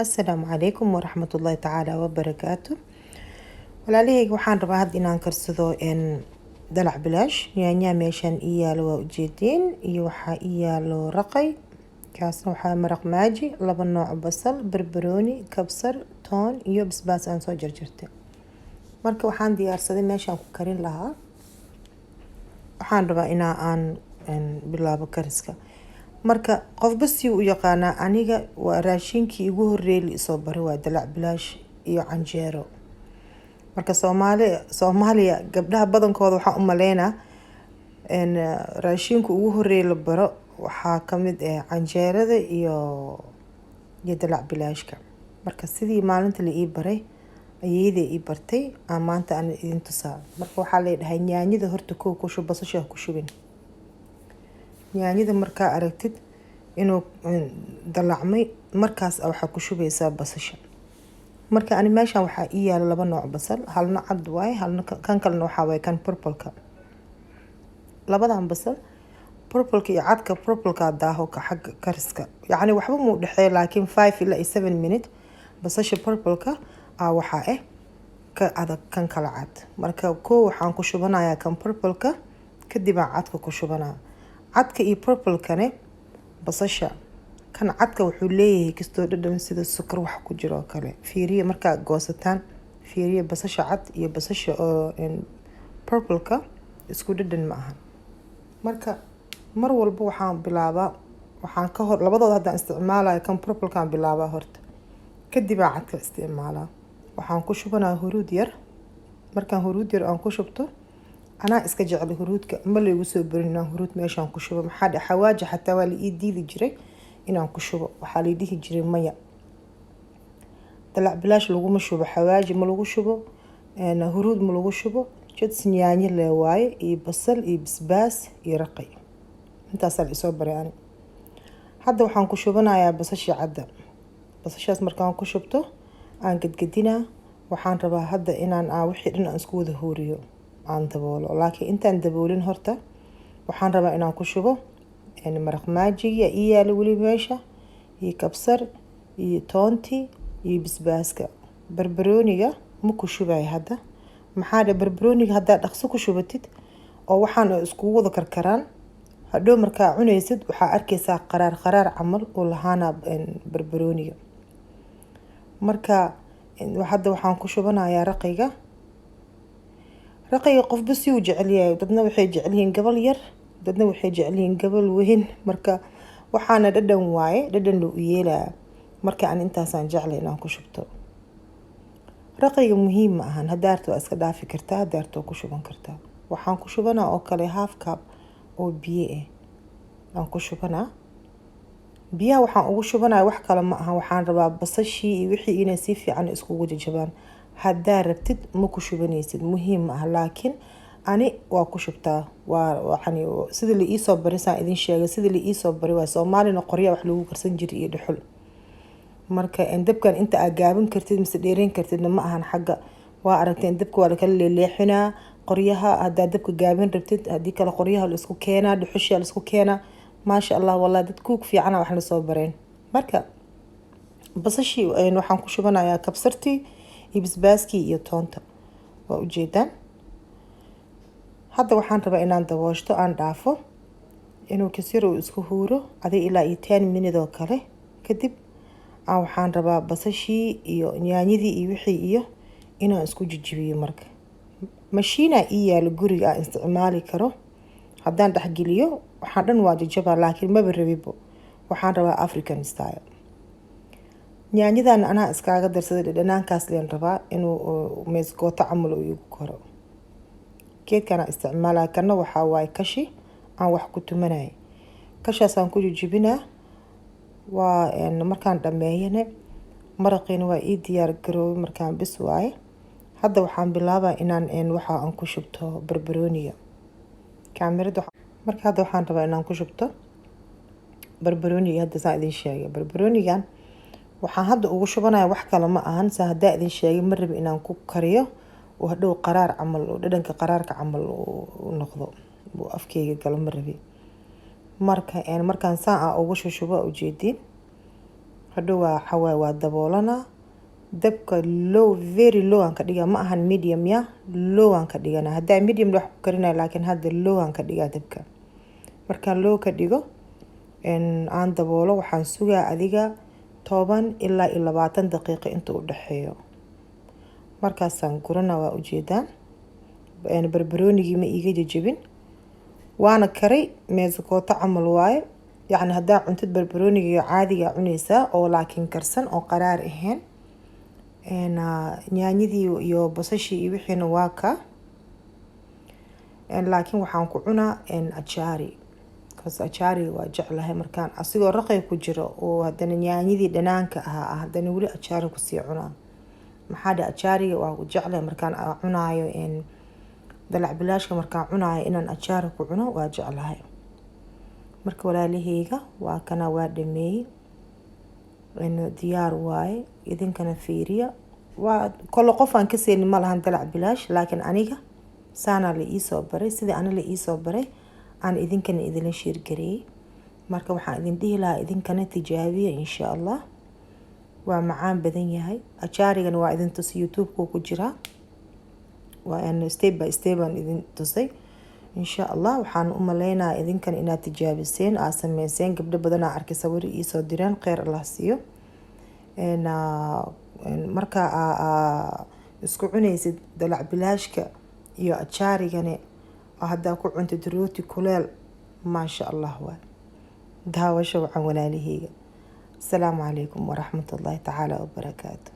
السلام عليكم ورحمة الله تعالى وبركاته. walaalahayga waxaan rabaa hadda inaan karsado dalac bilaash yaanya meeshan ii yaalo waa ujeedin iyo waxaa ii yaalo raqay kaasna waxaa maraq maaji laba nooc basal barbarooni kabsar toon iyo basbaas aan soo jarjartay marka waxaan diyaarsaday meeshaan ku karin lahaa waxaan rabaa aan bilaabo kariska marka qofba si uu yaqaana aniga waa raashinkii ugu horeeyay soo baray waa dalac bilaash iyo canjeero marka Soomaaliya gabdhaha badankooda waxaan u maleynaa raashinku ugu horeeyay la baro waxaa kamid ah canjeerada iyo dalac bilaashka marka sidii maalinta la ii baray ayeeyday ii bartay maanta aan idin tusaa marka waxaa leeyahay yaanyada horta ku shub basasha ku shubin yaanyada marka aragtid inuu dalacmay markaas waxa ku shubaysaa basasha marka ani meeshan waxaa ii yaalo laba nooc basal halna cad waay halna kan kalena waxa waay kan purple-ka labadan basal purple-ka iyo cadka purple-ka daaho ka xagga kariska yacni waxba mu dhaxay laakiin 5 ilaa 7 minute basasha purple-ka waxa ka adag kan kala cad marka waxaan ku shubanayaa kan purple-ka kadib aan cadka ku shubanaa cadka iyo purple-kane basasha kan cadka wuxuu leeyahay kastoo dhadhan sida sukar wax ku jiro kale fiiriye marka goosataan fiiriye basasha cad iyo basasha purple-ka isku dhadhan ma aha marka mar walba waxaan ka hor labadooda hadda isticmaalayo kan purple-ka aan bilaabaa horta kadib aan cadka isticmaalaa waxaan ku shubanaa huruud yar markaan huruud yar aan ku shubto anaa iska jecel huruudka ma la igu soo barin huruud meeshaan ku shubo maxaa xawaaji xataa waa la ii diidi jiray inaan ku shubo waxaa la dhihi jiray maya dalac bilaash lagu shubo xawaaji ma lagu shubo huruud ma lagu shubo jadsi yaanyo le waaye iyo basal iyo basbaas iyo raqay intaas la soo baray ani hadda waxaan ku shubanayaa basasha cadda basashaas markaan ku shubto aan gadgadinaa waxaan rabaa hadda inaan wixii dhan aan isku wada hooriyo aan daboolo laakiin intaan daboolin horta waxaan rabaa inaan ku shubo maraq maajiga ii yaalo weli meesha iyo kabsar iyo toonti iyo basbaaska barbarooniga ma ku shubay hadda maxaa barbarooniga hadda dhaqso ku shubatid oo waxaan isku wada karkaraan hadhow markaa cunaysid waxaa arkaysaa qaraar camal oo lahaana barbarooniga marka hadda waxaan ku shubanayaa raqayga qofba si uu jecel yahay dadna waxay jecel yihiin gabal yar dadna waxay jecel yihiin gabal weyn marka waxaana dhadhan loo yeelaa marka aan intaasaan jeclay inaan ku shubto raqayga muhiim ma ahan hadaarto iska dhaafi kartaa hadaarto ku shuban kartaa waxaan ku shubanaa oo kale half cup oo biyo aan ku shubanaa biyaha waxaan ugu shubanaa wax kale ma aha waxaan rabaa basashii iyo wixii inay si fiican iskugu jajabaan hadaa rabtid ma ku shubanaysid muhiim ma aha laakiin ani waa ku shubtaa waxani sida la ii soo baray saan idin sheegay sida la ii soo baray waa Soomaalina qorya wax lagu karsan jiray iyo dhuxul marka dabkan inta aad gaaban kartid mise dheereen kartid ma ahan xagga waa aragteen dabka waa la kala leexinaa qoryaha hadaa dabka gaaban rabtid hadii kala qoryaha la isku keenaa dhuxusha la isku keenaa maasha Allah wallahi dad ku fiican wax la soo bareen marka basashi waxaan ku shubanayaa kabsartii iyo basbaaskii iyo toonta waa ujeedaan hadda waxaan rabaa inaan daboosho aan dhaafo inuu kasir uu isku huuro aday ilaa 10 minute oo kale kadib waxaan rabaa basashii iyo yaanyadii iyo wixii iyo inaan isku jijibiyo marka mashiina ii yaalo guriga aan isticmaali karo haddaan dhaxgeliyo waxaan dhan waa jajabaa laakiin ma barabibo waxaan rabaa African style yaanyadan anaa iskaaga darsaday dhanaankaas leen rabaa inuu meesgoota camal uu igu koro geedkana isticmaala kana waxa waay kashi aan wax ku tumanay kashaas aan ku jijibinaa waa markaan dhameeyane maraqina waa ii diyaar garoobay markaan bis waay hadda waxaan bilaabaa inaan waxa aan ku shubto barbarooniga kaamirada marka hadda waxaan rabaa inaan ku shubto barbarooniga hadda saan idin sheegay barbaroonigan waxaan hadda ugu shubanayaa wax kale ma ahan saa hadda idin sheegay ma rabi inaan ku kariyo oo hadhow qaraar camal oo dhadhanka qaraarka camal uu noqdo oo afkeyga galo ma rabi markaan saan ugu shubo ujeedin hadhow waa daboolana dabka low, very low aan ka dhigaa, ma ahan medium ya, low aan ka dhigana. haddaa medium wax ku karinaya laakiin hadda low aan ka dhigaa dabka. markaan low ka dhigo aan daboolo waxaan sugaa adiga 10 ilaa 20 daqiiqo inta u dhaxeeyo. markaasaan gurana waa ujeedaan barbaroonigii ma iiga jajabin, waana karay meesakoota camal waaye. yacni haddaa cuntid barbarooniga caadiga cunaysaa oo laakiin karsan oo qaraar ahayn. nyaanyadii iyo basashii iyo wixiina waa ka laakiin waxaan ku cunaa ajaari, because ajaari waa jeclahay markaan asigoo raqay ku jiro oo haddana nyaanyadii dhanaanka ahaa haddana weli ajaari kusii cunaa. maxaa dhe ajaariga waa ku jeclahay markaan cunaayo dalac bilaashka markaan cunaayo inaan ajaari ku cuno waa jeclahay. marka walaalaheyga waa kana waa dhameeyey diyaar waaye, idinkana fiiriya. waa kolo qof aan ka seenin ma lahan dalac bilaash, laakiin aniga saana la iisoo baray, sidii ana la iisoo baray aan idinkana idinla sheergareeyey. marka waxaan idin dhihi lahaa idinkana tijaabiya insha Allah. waa macaan badan yahay. ajaarigana waa idin tus youtube-ka ku jiraa, waa step by step aan idin tusay insha Allah. waxaan u maleynayaa idinkana inaad tijaabiseen aad sameyseen. gabdho badan aan arkay sawir iisoo direen, kheyr Allah siiyo. marka isku cunaysid dalac bilaashka iyo ajaarigana haddaa ku cuntid rooti kuleel, maasha Allah waa daawasho wacan walaalaheyga. السلام عليكم ورحمة الله تعالى وبركاته.